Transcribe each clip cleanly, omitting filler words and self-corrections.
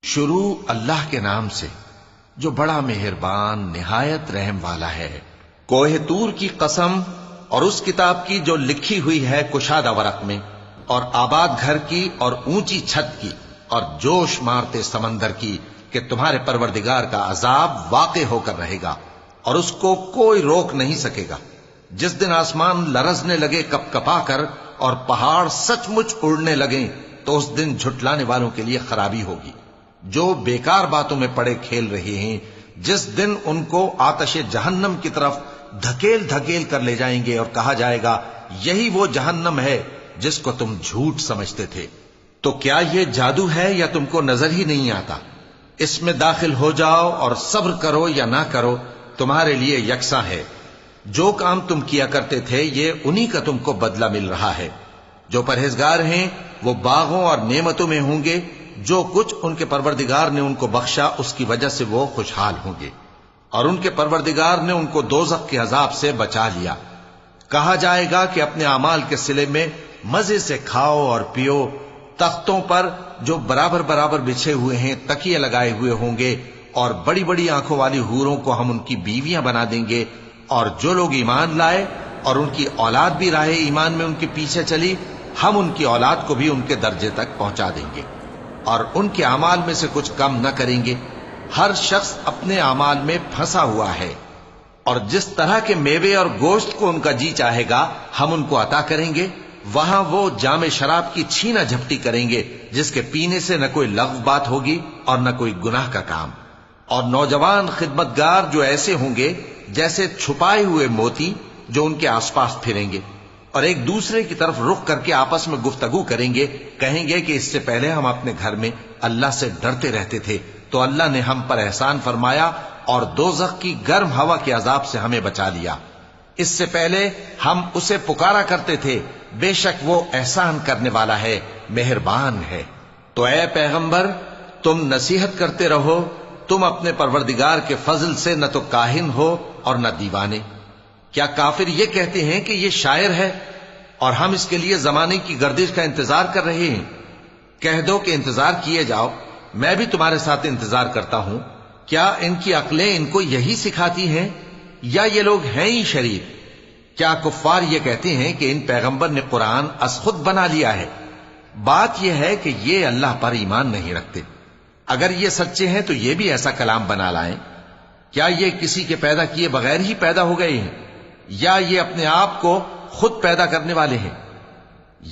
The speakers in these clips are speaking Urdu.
شروع اللہ کے نام سے جو بڑا مہربان نہایت رحم والا ہے۔ کوہ طور کی قسم اور اس کتاب کی جو لکھی ہوئی ہے کشادہ ورق میں، اور آباد گھر کی اور اونچی چھت کی، اور جوش مارتے سمندر کی کہ تمہارے پروردگار کا عذاب واقع ہو کر رہے گا اور اس کو کوئی روک نہیں سکے گا۔ جس دن آسمان لرزنے لگے کپ کپا کر اور پہاڑ سچ مچ اڑنے لگیں تو اس دن جھٹلانے والوں کے لیے خرابی ہوگی جو بیکار باتوں میں پڑے کھیل رہے ہیں۔ جس دن ان کو آتش جہنم کی طرف دھکیل دھکیل کر لے جائیں گے اور کہا جائے گا یہی وہ جہنم ہے جس کو تم جھوٹ سمجھتے تھے۔ تو کیا یہ جادو ہے یا تم کو نظر ہی نہیں آتا؟ اس میں داخل ہو جاؤ اور صبر کرو یا نہ کرو تمہارے لیے یکساں ہے۔ جو کام تم کیا کرتے تھے یہ انہی کا تم کو بدلہ مل رہا ہے۔ جو پرہیزگار ہیں وہ باغوں اور نعمتوں میں ہوں گے، جو کچھ ان کے پروردگار نے ان کو بخشا اس کی وجہ سے وہ خوشحال ہوں گے، اور ان کے پروردگار نے ان کو دوزخ کے عذاب سے بچا لیا۔ کہا جائے گا کہ اپنے اعمال کے صلے میں مزے سے کھاؤ اور پیو، تختوں پر جو برابر برابر بچھے ہوئے ہیں تکیے لگائے ہوئے ہوں گے، اور بڑی بڑی آنکھوں والی حوروں کو ہم ان کی بیویاں بنا دیں گے، اور جو لوگ ایمان لائے اور ان کی اولاد بھی راہ ایمان میں ان کے پیچھے چلی، ہم ان کی اولاد کو بھی ان کے درجے تک پہنچا دیں گے اور ان کے اعمال میں سے کچھ کم نہ کریں گے۔ ہر شخص اپنے اعمال میں پھنسا ہوا ہے، اور جس طرح کے میوے اور گوشت کو ان کا جی چاہے گا ہم ان کو عطا کریں گے۔ وہاں وہ جام شراب کی چھینا جھپٹی کریں گے جس کے پینے سے نہ کوئی لغو بات ہوگی اور نہ کوئی گناہ کا کام۔ اور نوجوان خدمتگار جو ایسے ہوں گے جیسے چھپائے ہوئے موتی جو ان کے آس پاس پھریں گے، اور ایک دوسرے کی طرف رخ کر کے آپس میں گفتگو کریں گے، کہیں گے کہ اس سے پہلے ہم اپنے گھر میں اللہ سے ڈرتے رہتے تھے تو اللہ نے ہم پر احسان فرمایا اور دوزخ کی گرم ہوا کے عذاب سے ہمیں بچا لیا۔ اس سے پہلے ہم اسے پکارا کرتے تھے، بے شک وہ احسان کرنے والا ہے، مہربان ہے۔ تو اے پیغمبر تم نصیحت کرتے رہو، تم اپنے پروردگار کے فضل سے نہ تو کاہن ہو اور نہ دیوانے۔ کیا کافر یہ کہتے ہیں کہ یہ شاعر ہے اور ہم اس کے لیے زمانے کی گردش کا انتظار کر رہے ہیں؟ کہہ دو کہ انتظار کیے جاؤ، میں بھی تمہارے ساتھ انتظار کرتا ہوں۔ کیا ان کی عقلیں ان کو یہی سکھاتی ہیں یا یہ لوگ ہیں ہی شریف؟ کیا کفار یہ کہتے ہیں کہ ان پیغمبر نے قرآن از خود بنا لیا ہے؟ بات یہ ہے کہ یہ اللہ پر ایمان نہیں رکھتے۔ اگر یہ سچے ہیں تو یہ بھی ایسا کلام بنا لائیں۔ کیا یہ کسی کے پیدا کیے بغیر ہی پیدا ہو گئے ہیں، یا یہ اپنے آپ کو خود پیدا کرنے والے ہیں،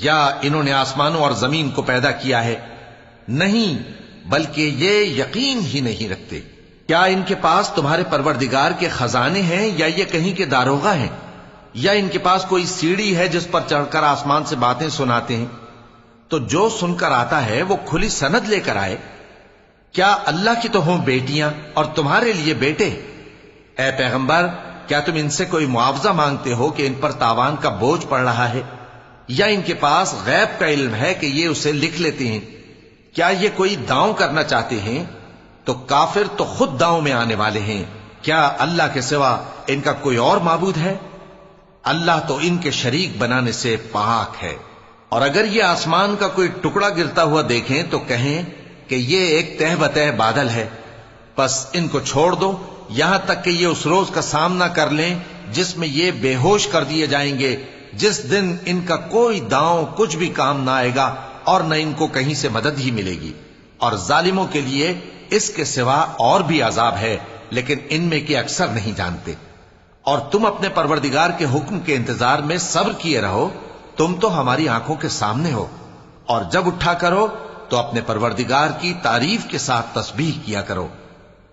یا انہوں نے آسمانوں اور زمین کو پیدا کیا ہے؟ نہیں، بلکہ یہ یقین ہی نہیں رکھتے۔ کیا ان کے پاس تمہارے پروردگار کے خزانے ہیں یا یہ کہیں کے داروغہ ہیں، یا ان کے پاس کوئی سیڑھی ہے جس پر چڑھ کر آسمان سے باتیں سناتے ہیں؟ تو جو سن کر آتا ہے وہ کھلی سند لے کر آئے۔ کیا اللہ کی تو ہوں بیٹیاں اور تمہارے لیے بیٹے؟ اے پیغمبر کیا تم ان سے کوئی معاوضہ مانگتے ہو کہ ان پر تاوان کا بوجھ پڑ رہا ہے، یا ان کے پاس غیب کا علم ہے کہ یہ اسے لکھ لیتے ہیں؟ کیا یہ کوئی داؤں کرنا چاہتے ہیں؟ تو کافر تو خود داؤں میں آنے والے ہیں۔ کیا اللہ کے سوا ان کا کوئی اور معبود ہے؟ اللہ تو ان کے شریک بنانے سے پاک ہے۔ اور اگر یہ آسمان کا کوئی ٹکڑا گرتا ہوا دیکھیں تو کہیں کہ یہ ایک تہ بتہ بادل ہے، پس ان کو چھوڑ دو یہاں تک کہ یہ اس روز کا سامنا کر لیں جس میں یہ بے ہوش کر دیے جائیں گے، جس دن ان کا کوئی داؤں کچھ بھی کام نہ آئے گا اور نہ ان کو کہیں سے مدد ہی ملے گی۔ اور ظالموں کے لیے اس کے سوا اور بھی عذاب ہے، لیکن ان میں کے اکثر نہیں جانتے۔ اور تم اپنے پروردگار کے حکم کے انتظار میں صبر کیے رہو، تم تو ہماری آنکھوں کے سامنے ہو۔ اور جب اٹھا کرو تو اپنے پروردگار کی تعریف کے ساتھ تسبیح کیا کرو،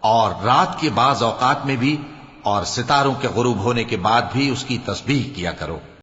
اور رات کے بعض اوقات میں بھی اور ستاروں کے غروب ہونے کے بعد بھی اس کی تسبیح کیا کرو۔